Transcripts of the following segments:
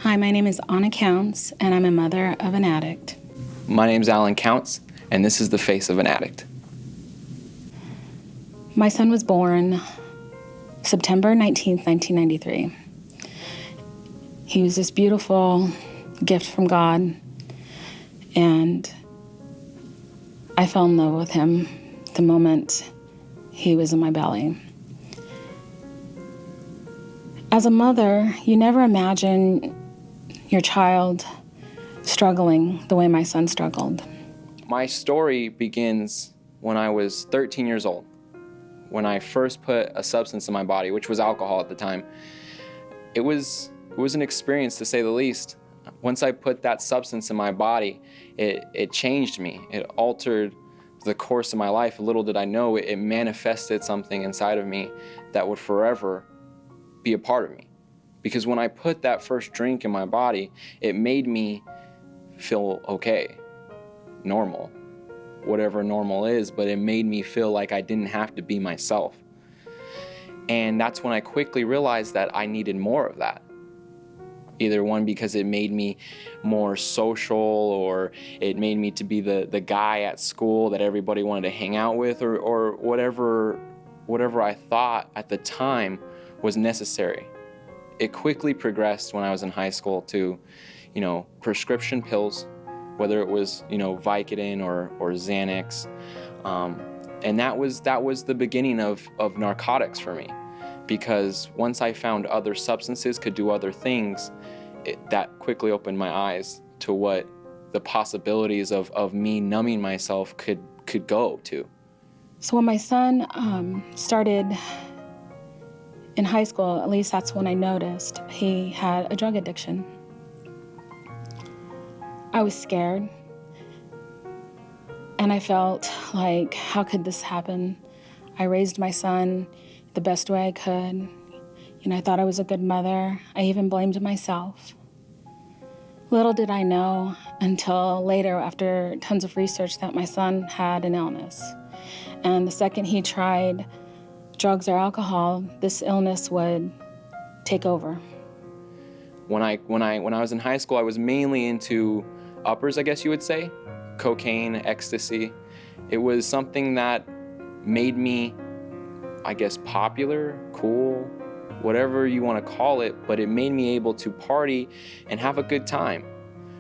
Hi, my name is Anna Counts, and I'm a mother of an addict. My name's Alan Counts, and this is the face of an addict. My son was born September 19th, 1993. He was this beautiful gift from God, and I fell in love with him the moment he was in my belly. As a mother, you never imagine your child struggling the way my son struggled. My story begins when I was 13 years old, when I first put a substance in my body, which was alcohol at the time. It was an experience, to say the least. Once I put that substance in my body, it changed me. It altered the course of my life. Little did I know, it manifested something inside of me that would forever be a part of me. Because when I put that first drink in my body, it made me feel okay, normal, whatever normal is, but it made me feel like I didn't have to be myself. And that's when I quickly realized that I needed more of that. Either one, because it made me more social, or it made me to be the guy at school that everybody wanted to hang out with, or whatever I thought at the time was necessary. It quickly progressed when I was in high school to, prescription pills, whether it was, Vicodin or Xanax. And that was the beginning of narcotics for me. Because once I found other substances could do other things, that quickly opened my eyes to what the possibilities of me numbing myself could go to. So when my son started in high school, at least that's when I noticed he had a drug addiction. I was scared, and I felt like, how could this happen? I raised my son the best way I could. I thought I was a good mother. I even blamed myself. Little did I know until later, after tons of research, that my son had an illness. And the second he tried drugs or alcohol, this illness would take over. When I was in high school, I was mainly into uppers, I guess you would say, cocaine, ecstasy. It was something that made me, I guess, popular, cool, whatever you want to call it, but it made me able to party and have a good time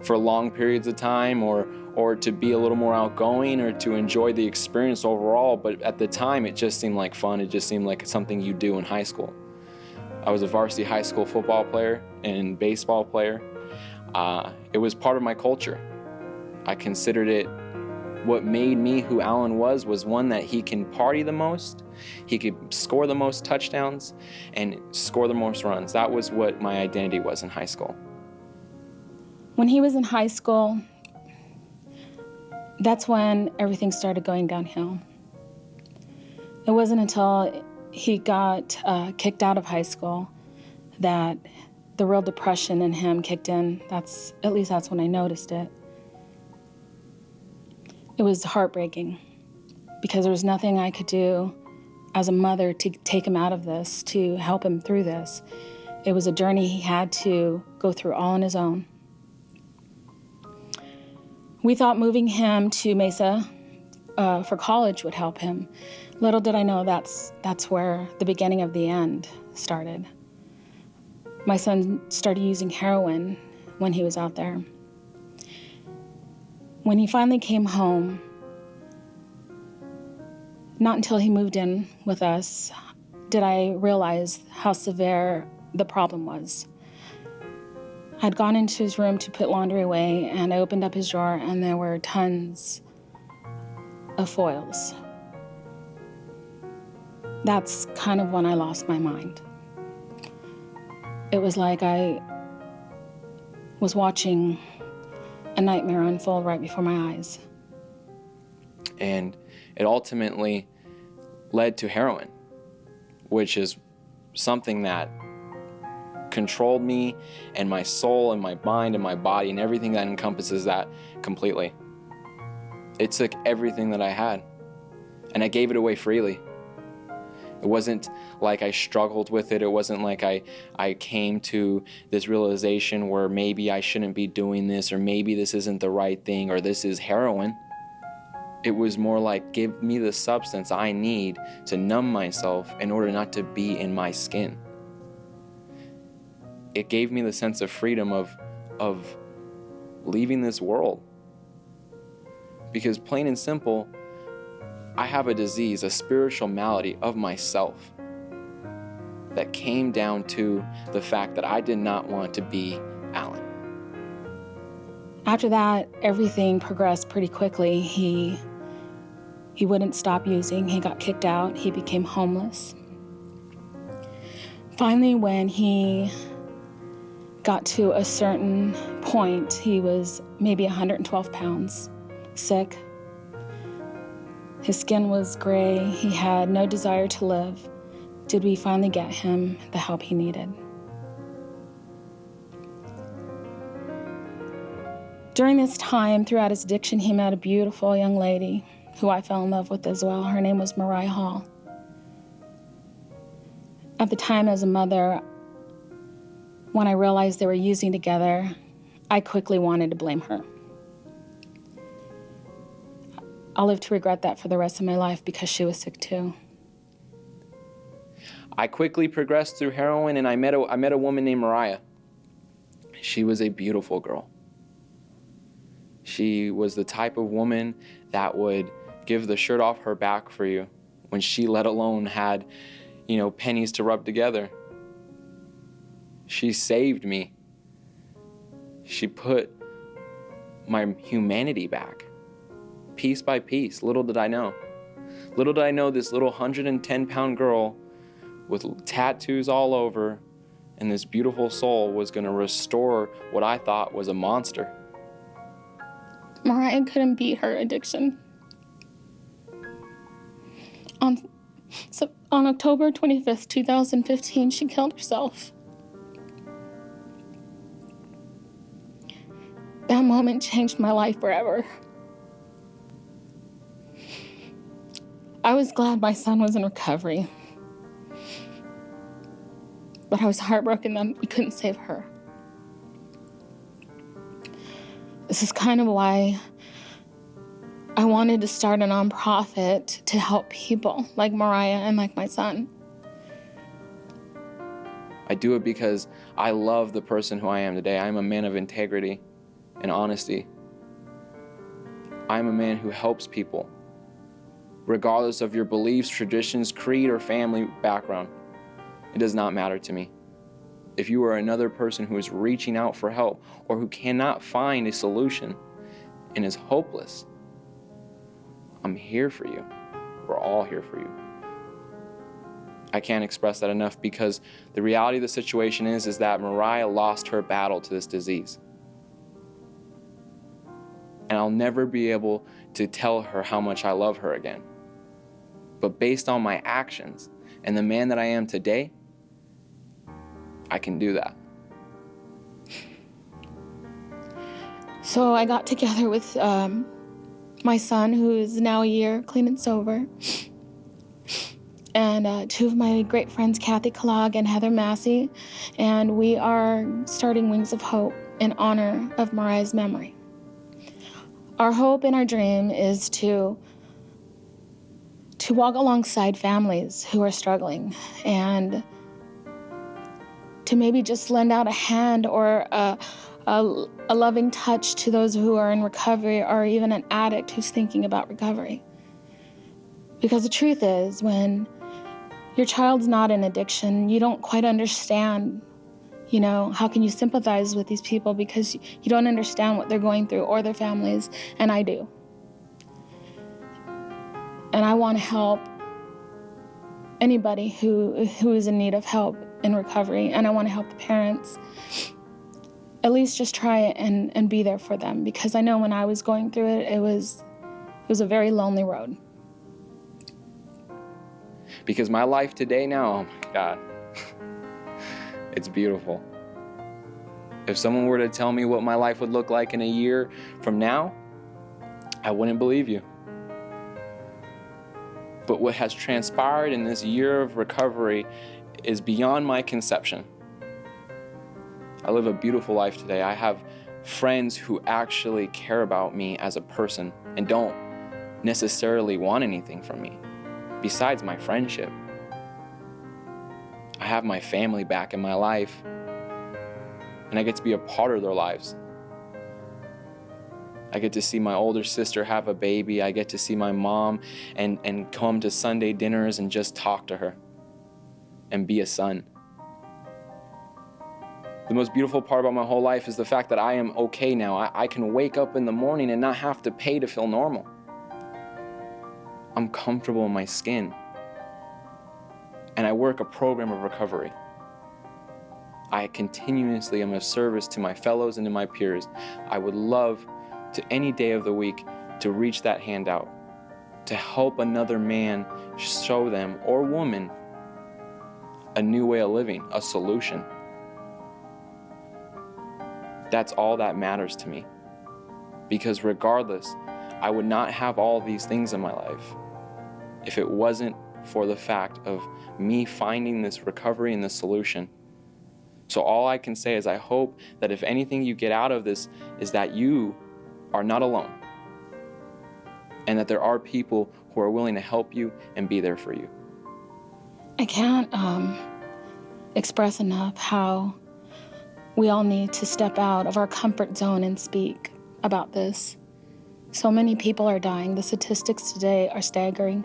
for long periods of time, or to be a little more outgoing, or to enjoy the experience overall. But at the time, it just seemed like fun. It just seemed like something you do in high school. I was a varsity high school football player and baseball player. It was part of my culture. I considered it, what made me who Alan was one that he can party the most, he could score the most touchdowns, and score the most runs. That was what my identity was in high school. When he was in high school, that's when everything started going downhill. It wasn't until he got kicked out of high school that the real depression in him kicked in. That's when I noticed it. It was heartbreaking because there was nothing I could do as a mother to take him out of this, to help him through this. It was a journey he had to go through all on his own. We thought moving him to Mesa for college would help him. Little did I know that's where the beginning of the end started. My son started using heroin when he was out there. When he finally came home, not until he moved in with us did I realize how severe the problem was. I'd gone into his room to put laundry away, and I opened up his drawer, and there were tons of foils. That's kind of when I lost my mind. It was like I was watching a nightmare unfold right before my eyes. And it ultimately led to heroin, which is something that controlled me and my soul and my mind and my body and everything that encompasses that completely. It took everything that I had, and I gave it away freely. It wasn't like I struggled with it. It wasn't like I came to this realization where maybe I shouldn't be doing this, or maybe this isn't the right thing, or this is heroin. It was more like, give me the substance I need to numb myself in order not to be in my skin. It gave me the sense of freedom of leaving this world. Because plain and simple, I have a disease, a spiritual malady of myself that came down to the fact that I did not want to be Alan. After that, everything progressed pretty quickly. He wouldn't stop using. He got kicked out. He became homeless. Finally, when he got to a certain point, he was maybe 112 pounds, sick. His skin was gray. He had no desire to live. Did we finally get him the help he needed? During this time, throughout his addiction, he met a beautiful young lady who I fell in love with as well. Her name was Mariah. At the time, as a mother, when I realized they were using together, I quickly wanted to blame her. I'll live to regret that for the rest of my life because she was sick too. I quickly progressed through heroin, and I met a woman named Mariah. She was a beautiful girl. She was the type of woman that would give the shirt off her back for you when she, let alone, had, pennies to rub together. She saved me. She put my humanity back, piece by piece. Little did I know. Little did I know this little 110-pound girl with tattoos all over and this beautiful soul was going to restore what I thought was a monster. Mariah couldn't beat her addiction. On October 25th, 2015, she killed herself. That moment changed my life forever. I was glad my son was in recovery, but I was heartbroken that we couldn't save her. This is kind of why I wanted to start a nonprofit to help people like Mariah and like my son. I do it because I love the person who I am today. I'm a man of integrity and honesty. I'm a man who helps people, regardless of your beliefs, traditions, creed, or family background. It does not matter to me. If you are another person who is reaching out for help or who cannot find a solution and is hopeless, I'm here for you. We're all here for you. I can't express that enough because the reality of the situation is that Mariah lost her battle to this disease. And I'll never be able to tell her how much I love her again. But based on my actions and the man that I am today, I can do that. So I got together with my son, who is now a year clean and sober, and two of my great friends, Kathy Kellogg and Heather Massey, and we are starting Wings of Hope in honor of Mariah's memory. Our hope and our dream is to walk alongside families who are struggling and to maybe just lend out a hand or a loving touch to those who are in recovery or even an addict who's thinking about recovery. Because the truth is, when your child's not in addiction, you don't quite understand, how can you sympathize with these people because you don't understand what they're going through or their families, and I do. And I want to help anybody who is in need of help in recovery, and I want to help the parents at least just try and be there for them, because I know when I was going through it, it was a very lonely road. Because my life today now, oh my God, it's beautiful. If someone were to tell me what my life would look like in a year from now, I wouldn't believe you. But what has transpired in this year of recovery is beyond my conception. I live a beautiful life today. I have friends who actually care about me as a person and don't necessarily want anything from me besides my friendship. I have my family back in my life, and I get to be a part of their lives. I get to see my older sister have a baby. I get to see my mom and come to Sunday dinners and just talk to her and be a son. The most beautiful part about my whole life is the fact that I am okay now. I can wake up in the morning and not have to pay to feel normal. I'm comfortable in my skin. And I work a program of recovery. I continuously am of service to my fellows and to my peers. I would love to any day of the week to reach that hand out, to help another man show them, or woman, a new way of living, a solution. That's all that matters to me. Because regardless, I would not have all these things in my life if it wasn't for the fact of me finding this recovery and this solution. So all I can say is I hope that if anything you get out of this is that you are not alone, and that there are people who are willing to help you and be there for you. I can't express enough how we all need to step out of our comfort zone and speak about this. So many people are dying. The statistics today are staggering.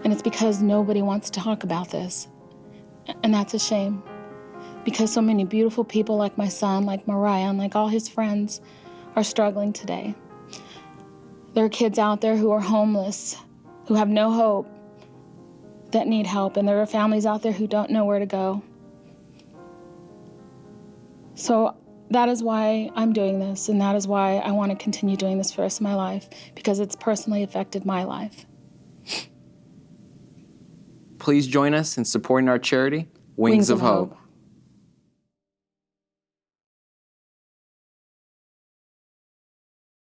And it's because nobody wants to talk about this. And that's a shame. Because so many beautiful people like my son, like Mariah, and like all his friends are struggling today. There are kids out there who are homeless, who have no hope, that need help. And there are families out there who don't know where to go. So that is why I'm doing this, and that is why I want to continue doing this for the rest of my life, because it's personally affected my life. Please join us in supporting our charity, Wings of Hope.